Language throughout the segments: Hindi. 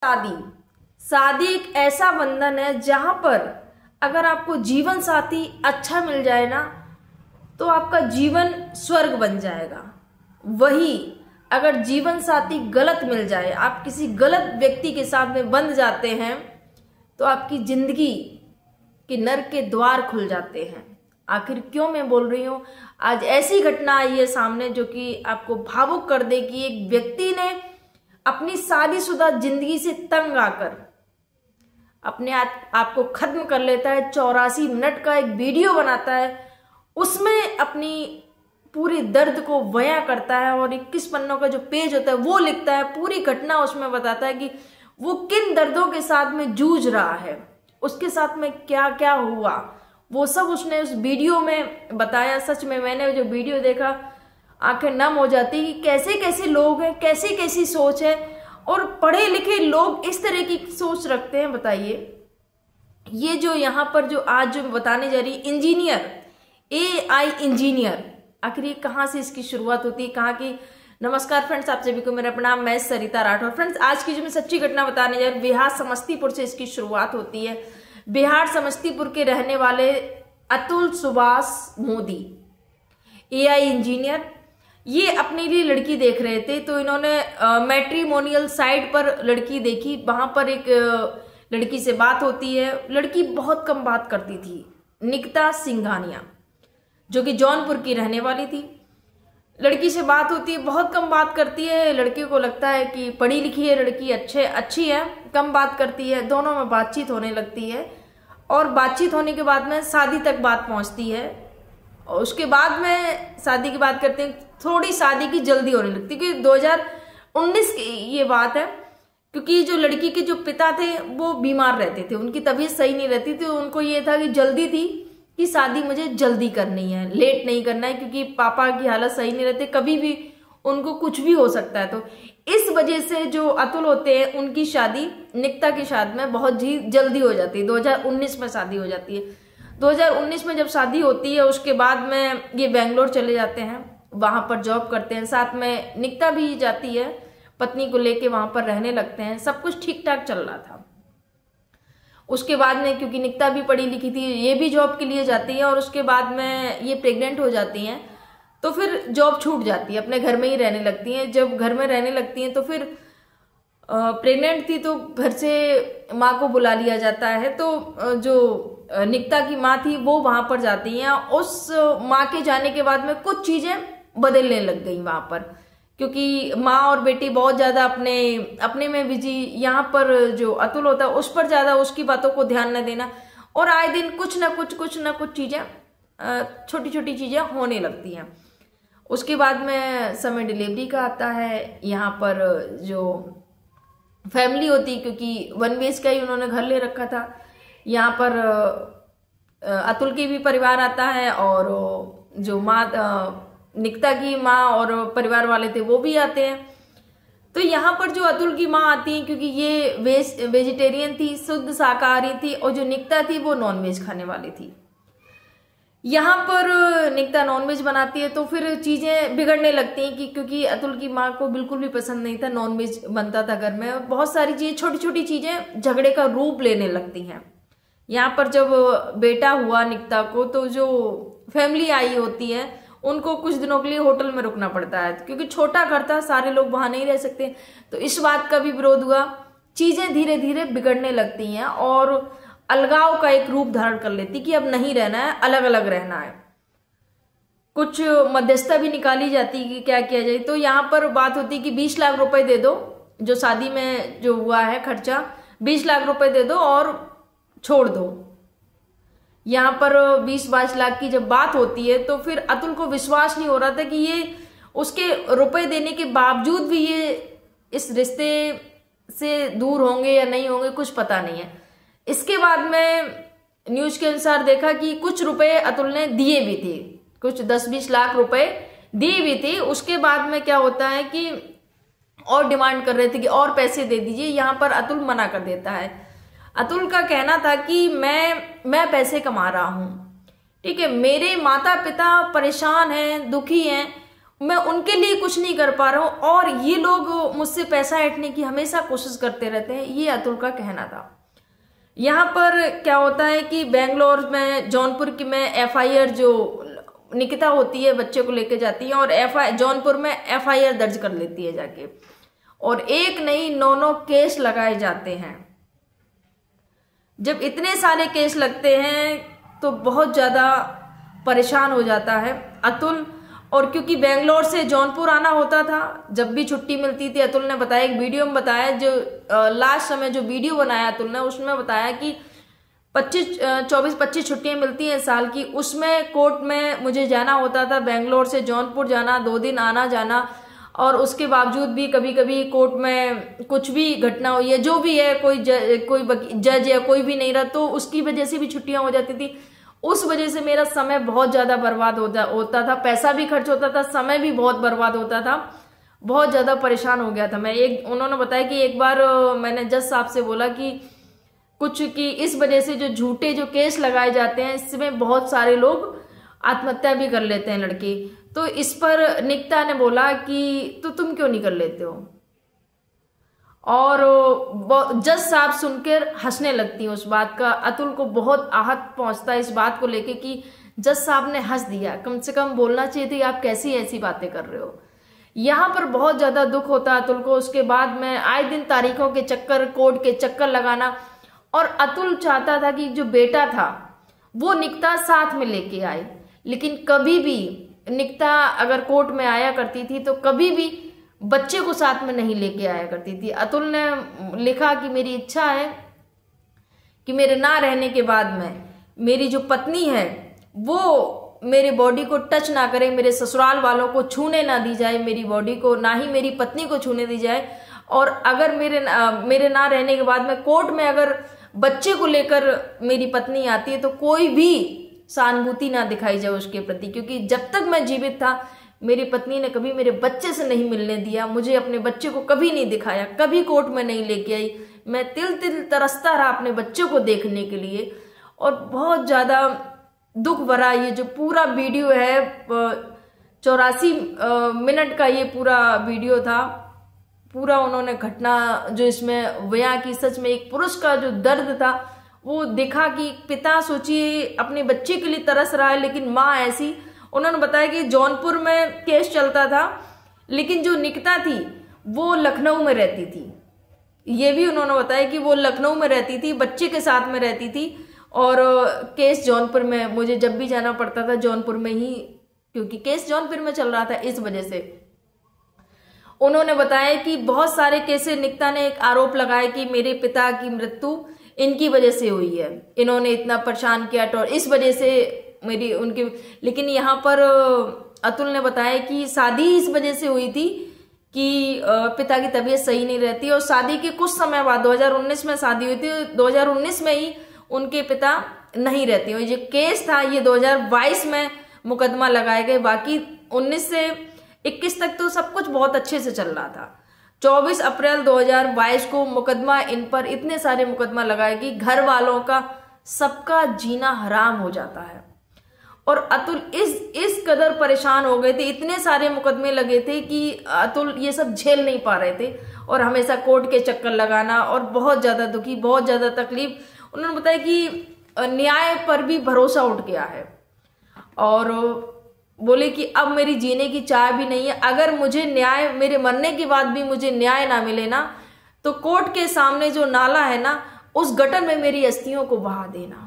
शादी शादी एक ऐसा बंधन है जहां पर अगर आपको जीवन साथी अच्छा मिल जाए ना तो आपका जीवन स्वर्ग बन जाएगा। वही अगर जीवन साथी गलत मिल जाए, आप किसी गलत व्यक्ति के साथ में बंध जाते हैं तो आपकी जिंदगी के नर्क के द्वार खुल जाते हैं। आखिर क्यों मैं बोल रही हूं? आज ऐसी घटना आई है सामने जो कि आपको भावुक कर दे कि एक व्यक्ति ने अपनी शादीशुदा जिंदगी से तंग आकर अपने आप को खत्म कर लेता है। 84 मिनट का एक वीडियो बनाता है, उसमें अपनी पूरी दर्द को बयां करता है और 21 पन्नों का जो पेज होता है वो लिखता है। पूरी घटना उसमें बताता है कि वो किन दर्दों के साथ में जूझ रहा है, उसके साथ में क्या क्या हुआ, वो सब उसने उस वीडियो में बताया। सच में मैंने जो वीडियो देखा आंखें नम हो जाती कि कैसे कैसे लोग हैं, कैसी कैसी सोच है, और पढ़े लिखे लोग इस तरह की सोच रखते हैं। बताइए, ये जो यहाँ पर जो आज जो बताने जा रही इंजीनियर, AI इंजीनियर, आखिर ये कहाँ से इसकी शुरुआत होती है, कहाँ की? नमस्कार फ्रेंड्स, आप सभी को मेरा प्रणाम। मैं सरिता राठौर। फ्रेंड्स, आज की जो मैं सच्ची घटना बताने जा रही, बिहार समस्तीपुर से इसकी शुरुआत होती है। बिहार समस्तीपुर के रहने वाले अतुल सुभाष मोदी, AI इंजीनियर, ये अपने लिए लड़की देख रहे थे। तो इन्होंने मैट्रिमोनियल साइट पर लड़की देखी। वहां पर एक लड़की से बात होती है। लड़की बहुत कम बात करती थी, निकिता सिंघानिया, जो कि जौनपुर की रहने वाली थी। लड़की से बात होती है, बहुत कम बात करती है। लड़की को लगता है कि पढ़ी लिखी है लड़की, अच्छी है, कम बात करती है। दोनों में बातचीत होने लगती है और बातचीत होने के बाद में शादी तक बात पहुंचती है। और उसके बाद में शादी की बात करते हैं, थोड़ी शादी की जल्दी होने लगती है क्योंकि 2019 की ये बात है। क्योंकि जो लड़की के जो पिता थे वो बीमार रहते थे, उनकी तबीयत सही नहीं रहती थी। उनको ये था कि जल्दी थी कि शादी मुझे जल्दी करनी है, लेट नहीं करना है, क्योंकि पापा की हालत सही नहीं रहती, कभी भी उनको कुछ भी हो सकता है। तो इस वजह से जो अतुल होते हैं उनकी शादी निकिता की शादी में बहुत ही जल्दी हो जाती है। 2019 में शादी हो जाती है। 2019 में जब शादी होती है उसके बाद में ये बेंगलोर चले जाते हैं, वहां पर जॉब करते हैं। साथ में निकिता भी जाती है, पत्नी को लेके वहां पर रहने लगते हैं। सब कुछ ठीक ठाक चल रहा था। उसके बाद में क्योंकि निकिता भी पढ़ी लिखी थी, ये भी जॉब के लिए जाती है और उसके बाद में ये प्रेग्नेंट हो जाती हैं। तो फिर जॉब छूट जाती है, अपने घर में ही रहने लगती हैं। जब घर में रहने लगती हैं तो फिर प्रेग्नेंट थी तो घर से माँ को बुला लिया जाता है। तो जो निकिता की माँ थी वो वहां पर जाती हैं। उस माँ के जाने के बाद में कुछ चीजें बदलने लग गई वहां पर, क्योंकि माँ और बेटी बहुत ज्यादा अपने में बिजी। यहाँ पर जो अतुल होता है उस पर ज्यादा उसकी बातों को ध्यान न देना, और आए दिन कुछ ना कुछ चीजें, छोटी छोटी चीजें होने लगती हैं। उसके बाद में समय डिलीवरी का आता है। यहाँ पर जो फैमिली होती, क्योंकि 1 BHK का ही उन्होंने घर ले रखा था, यहाँ पर अतुल की भी परिवार आता है और जो माँ निकिता की माँ और परिवार वाले थे वो भी आते हैं। तो यहाँ पर जो अतुल की माँ आती है, क्योंकि ये वेजिटेरियन थी, शुद्ध शाकाहारी थी, और जो निकिता थी वो नॉनवेज खाने वाली थी। यहाँ पर निकिता नॉनवेज बनाती है तो फिर चीजें बिगड़ने लगती हैं, कि क्योंकि अतुल की माँ को बिल्कुल भी पसंद नहीं था नॉनवेज बनता था घर में। बहुत सारी चीजें, छोटी छोटी चीजें झगड़े का रूप लेने लगती हैं। यहाँ पर जब बेटा हुआ निकिता को, तो जो फैमिली आई होती है उनको कुछ दिनों के लिए होटल में रुकना पड़ता है, क्योंकि छोटा घर था, सारे लोग वहां नहीं रह सकते। तो इस बात का भी विरोध हुआ। चीजें धीरे धीरे बिगड़ने लगती हैं और अलगाव का एक रूप धारण कर लेती कि अब नहीं रहना है, अलग अलग रहना है। कुछ मध्यस्थता भी निकाली जाती कि क्या किया जाए। तो यहाँ पर बात होती कि 20 लाख रुपए दे दो, जो शादी में जो हुआ है खर्चा, 20 लाख रुपए दे दो और छोड़ दो। यहाँ पर 20-22 लाख की जब बात होती है तो फिर अतुल को विश्वास नहीं हो रहा था कि ये उसके रुपए देने के बावजूद भी ये इस रिश्ते से दूर होंगे या नहीं होंगे, कुछ पता नहीं है। इसके बाद में न्यूज के अनुसार देखा कि कुछ रुपए अतुल ने दिए भी थे, कुछ 10-20 लाख रुपए दिए भी थे। उसके बाद में क्या होता है कि और डिमांड कर रहे थे कि और पैसे दे दीजिए। यहाँ पर अतुल मना कर देता है। अतुल का कहना था कि मैं पैसे कमा रहा हूं, ठीक है, मेरे माता पिता परेशान हैं, दुखी हैं, मैं उनके लिए कुछ नहीं कर पा रहा हूं और ये लोग मुझसे पैसा ऐंठने की हमेशा कोशिश करते रहते हैं, ये अतुल का कहना था। यहाँ पर क्या होता है कि बेंगलोर में, जौनपुर की में FIR जो निकिता होती है बच्चे को लेके जाती है और जौनपुर में FIR दर्ज कर लेती है जाके, और एक नहीं 9 केस लगाए जाते हैं। जब इतने सारे केस लगते हैं तो बहुत ज़्यादा परेशान हो जाता है अतुल। और क्योंकि बेंगलोर से जौनपुर आना होता था, जब भी छुट्टी मिलती थी, अतुल ने बताया, एक वीडियो में बताया, जो लास्ट समय जो वीडियो बनाया अतुल ने, उसमें बताया कि 24-25 छुट्टियां मिलती हैं साल की, उसमें कोर्ट में मुझे जाना होता था, बेंगलोर से जौनपुर जाना, 2 दिन आना जाना, और उसके बावजूद भी कभी कभी कोर्ट में कुछ भी घटना हुई है, जो भी है, कोई जज या कोई भी नहीं रहा, तो उसकी वजह से भी छुट्टियां हो जाती थी। उस वजह से मेरा समय बहुत ज्यादा बर्बाद होता था, पैसा भी खर्च होता था, समय भी बहुत बर्बाद होता था, बहुत ज्यादा परेशान हो गया था मैं। उन्होंने बताया कि एक बार मैंने जज साहब से बोला कि इस वजह से जो झूठे जो केस लगाए जाते हैं, इसमें बहुत सारे लोग आत्महत्या भी कर लेते हैं लड़के। तो इस पर निकिता ने बोला कि तो तुम क्यों नहीं कर लेते हो, और जज साहब सुनकर हंसने लगती हैं उस बात का। अतुल को बहुत आहत पहुंचता है इस बात को लेके कि जज साहब ने हंस दिया, कम से कम बोलना चाहिए थी आप कैसी ऐसी बातें कर रहे हो। यहाँ पर बहुत ज्यादा दुख होता है अतुल को। उसके बाद में आए दिन तारीखों के चक्कर, कोर्ट के चक्कर लगाना, और अतुल चाहता था कि जो बेटा था वो निकिता साथ में लेके आए, लेकिन कभी भी निकिता अगर कोर्ट में आया करती थी तो कभी भी बच्चे को साथ में नहीं लेके आया करती थी। अतुल ने लिखा कि मेरी इच्छा है कि मेरे ना रहने के बाद में मेरी जो पत्नी है वो मेरे बॉडी को टच ना करे, मेरे ससुराल वालों को छूने ना दी जाए मेरी बॉडी को, ना ही मेरी पत्नी को छूने दी जाए। और अगर मेरे ना रहने के बाद में कोर्ट में अगर बच्चे को लेकर मेरी पत्नी आती है तो कोई भी सहानुभूति ना दिखाई जाए उसके प्रति, क्योंकि जब तक मैं जीवित था मेरी पत्नी ने कभी मेरे बच्चे से नहीं मिलने दिया, मुझे अपने बच्चे को कभी नहीं दिखाया, कभी कोर्ट में नहीं लेके आई। मैं तिल तिल तरसता रहा अपने बच्चे को देखने के लिए। और बहुत ज्यादा दुख भरा ये जो पूरा वीडियो है, 84 मिनट का ये पूरा वीडियो था। पूरा उन्होंने घटना जो इसमें बयां की, सच में एक पुरुष का जो दर्द था वो दिखा कि पिता सोचिए अपने बच्चे के लिए तरस रहा है, लेकिन माँ ऐसी। उन्होंने बताया कि जौनपुर में केस चलता था, लेकिन जो निकिता थी वो लखनऊ में रहती थी। ये भी उन्होंने बताया कि वो लखनऊ में रहती थी, बच्चे के साथ में रहती थी, और केस जौनपुर में, मुझे जब भी जाना पड़ता था जौनपुर में ही, क्योंकि केस जौनपुर में चल रहा था, इस वजह से। उन्होंने बताया कि बहुत सारे केस, निकिता ने एक आरोप लगाया कि मेरे पिता की मृत्यु इनकी वजह से हुई है, इन्होंने इतना परेशान किया और इस वजह से मेरी उनकी। लेकिन यहाँ पर अतुल ने बताया कि शादी इस वजह से हुई थी कि पिता की तबीयत सही नहीं रहती, और शादी के कुछ समय बाद 2019 में शादी हुई थी, 2019 में ही उनके पिता नहीं रहते। और ये केस था ये 2022 में मुकदमा लगाए गए, बाकी 19 से 21 तक तो सब कुछ बहुत अच्छे से चल रहा था। 24 अप्रैल 2022 को मुकदमा, इन पर इतने सारे मुकदमा लगाए कि घर वालों का सबका जीना हराम हो जाता है। और अतुल इस कदर परेशान हो गए थे, इतने सारे मुकदमे लगे थे कि अतुल ये सब झेल नहीं पा रहे थे, और हमेशा कोर्ट के चक्कर लगाना, और बहुत ज्यादा दुखी, बहुत ज्यादा तकलीफ। उन्होंने बताया कि न्याय पर भी भरोसा उठ गया है, और बोले कि अब मेरी जीने की चाह भी नहीं है। अगर मुझे न्याय, मेरे मरने के बाद भी मुझे न्याय ना मिले ना, तो कोर्ट के सामने जो नाला है ना, उस गटर में मेरी अस्थियों को बहा देना।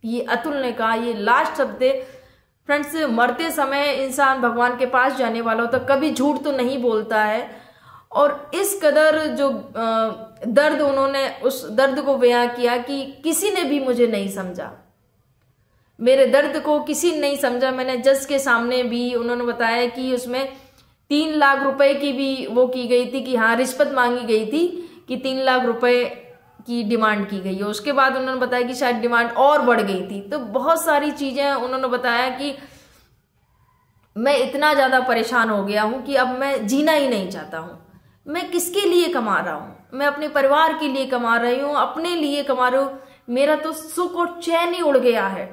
ये अतुल ने कहा, ये लास्ट शब्द है। फ्रेंड्स, मरते समय इंसान भगवान के पास जाने वाला होता, कभी झूठ तो नहीं बोलता है, और इस कदर जो दर्द, उन्होंने उस दर्द को बयां किया कि किसी ने भी मुझे नहीं समझा, मेरे दर्द को किसी ने नहीं समझा। मैंने जज के सामने भी, उन्होंने बताया कि उसमें 3 लाख रुपए की भी वो की गई थी, कि हाँ रिश्वत मांगी गई थी, कि 3 लाख रुपए की डिमांड की गई है। उसके बाद उन्होंने बताया कि शायद डिमांड और बढ़ गई थी। तो बहुत सारी चीजें उन्होंने बताया कि मैं इतना ज्यादा परेशान हो गया हूं कि अब मैं जीना ही नहीं चाहता हूं। मैं किसके लिए कमा रहा हूं? मैं अपने परिवार के लिए कमा रही हूं, अपने लिए कमा रही हूं। मेरा तो सुख और चैन ही उड़ गया है।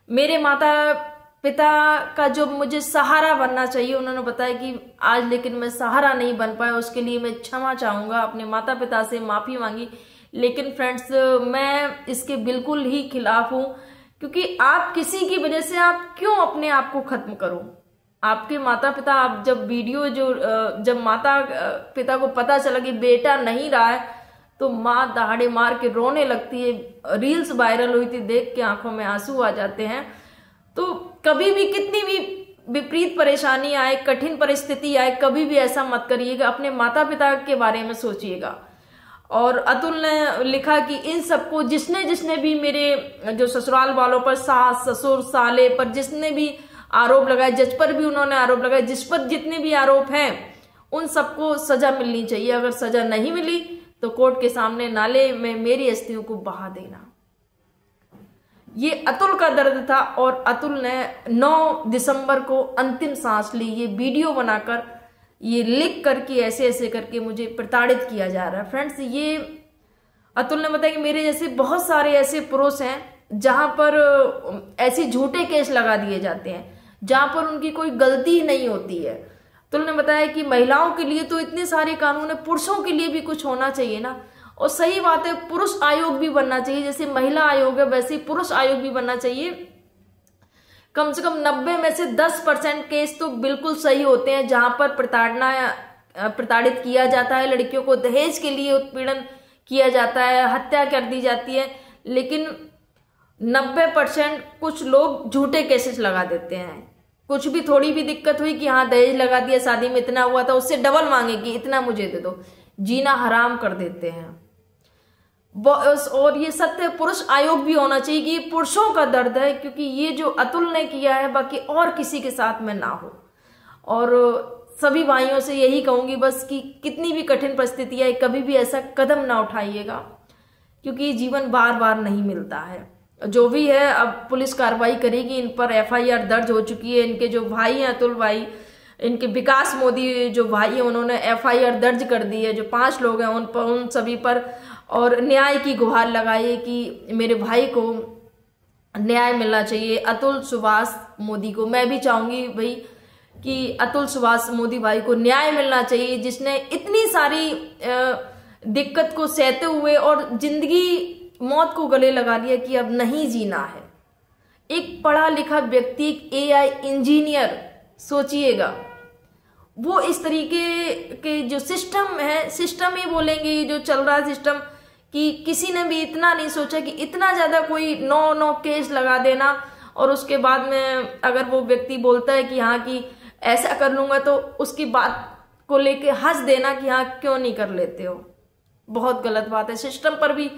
मेरे माता पिता का जो मुझे सहारा बनना चाहिए, उन्होंने बताया कि आज लेकिन मैं सहारा नहीं बन पाया, उसके लिए मैं क्षमा चाहूंगा, अपने माता पिता से माफी मांगी। लेकिन फ्रेंड्स, मैं इसके बिल्कुल ही खिलाफ हूं, क्योंकि आप किसी की वजह से आप क्यों अपने आप को खत्म करो। आपके माता पिता, आप जब वीडियो जब माता पिता को पता चला कि बेटा नहीं रहा है, तो माँ दहाड़े मार के रोने लगती है। रील्स वायरल हुई थी, देख के आंखों में आंसू आ जाते हैं। तो कभी भी कितनी भी विपरीत परेशानी आए, कठिन परिस्थिति आए, कभी भी ऐसा मत करिएगा, अपने माता पिता के बारे में सोचिएगा। और अतुल ने लिखा कि इन सबको जिसने भी मेरे जो ससुराल वालों पर, सास ससुर साले पर जिसने भी आरोप लगाए, जज पर भी उन्होंने आरोप लगाए, जिस पर जितने भी आरोप हैं उन सबको सजा मिलनी चाहिए। अगर सजा नहीं मिली तो कोर्ट के सामने नाले में मेरी अस्थियों को बहा देना। ये अतुल का दर्द था और अतुल ने 9 दिसंबर को अंतिम सांस ली। ये वीडियो बनाकर, ये लिख करके, ऐसे ऐसे करके मुझे प्रताड़ित किया जा रहा है। फ्रेंड्स, ये अतुल ने बताया कि मेरे जैसे बहुत सारे ऐसे पुरुष हैं जहां पर ऐसे झूठे केस लगा दिए जाते हैं, जहां पर उनकी कोई गलती ही नहीं होती है। अतुल ने बताया कि महिलाओं के लिए तो इतने सारे कानून है, पुरुषों के लिए भी कुछ होना चाहिए ना। और सही बात है, पुरुष आयोग भी बनना चाहिए, जैसे महिला आयोग है वैसे पुरुष आयोग भी बनना चाहिए। कम से कम 90 में से 10% केस तो बिल्कुल सही होते हैं, जहां पर प्रताड़ित किया जाता है, लड़कियों को दहेज के लिए उत्पीड़न किया जाता है, हत्या कर दी जाती है। लेकिन 90% कुछ लोग झूठे केसेस लगा देते हैं। कुछ भी, थोड़ी भी दिक्कत हुई कि हाँ दहेज लगा दिया, शादी में इतना हुआ था, उससे डबल मांगे कि इतना मुझे दे दो, जीना हराम कर देते हैं। और ये सत्य पुरुष आयोग भी होना चाहिए कि ये पुरुषों का दर्द है, क्योंकि ये जो अतुल ने किया है बाकी और किसी के साथ में ना हो। और सभी भाइयों से यही कहूंगी बस कि कितनी भी कठिन परिस्थिति है, कभी भी ऐसा कदम ना उठाइएगा, क्योंकि जीवन बार बार नहीं मिलता है। जो भी है अब पुलिस कार्रवाई करेगी, इन पर FIR दर्ज हो चुकी है। इनके जो भाई हैं अतुल भाई, इनके विकास मोदी जो भाई हैं, उन्होंने FIR दर्ज कर दी है। जो 5 लोग हैं उन पर, उन सभी पर, और न्याय की गुहार लगाई कि मेरे भाई को न्याय मिलना चाहिए, अतुल सुभाष मोदी को। मैं भी चाहूंगी भाई कि अतुल सुभाष मोदी भाई को न्याय मिलना चाहिए, जिसने इतनी सारी दिक्कत को सहते हुए और जिंदगी मौत को गले लगा लिया कि अब नहीं जीना है। एक पढ़ा लिखा व्यक्ति, AI इंजीनियर, सोचिएगा, वो इस तरीके के जो सिस्टम है, सिस्टम ही बोलेंगे ये जो चल रहा है सिस्टम, कि किसी ने भी इतना नहीं सोचा कि इतना ज्यादा कोई 9 केस लगा देना, और उसके बाद में अगर वो व्यक्ति बोलता है कि हाँ कि ऐसा कर लूंगा, तो उसकी बात को लेके हंस देना कि हाँ क्यों नहीं कर लेते हो। बहुत गलत बात है, सिस्टम पर भी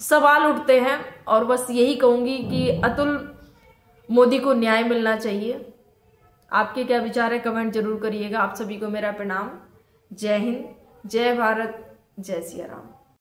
सवाल उठते हैं। और बस यही कहूंगी कि अतुल मोदी को न्याय मिलना चाहिए। आपके क्या विचार है, कमेंट जरूर करिएगा। आप सभी को मेरा प्रणाम। जय हिंद, जय भारत, जय सिया राम।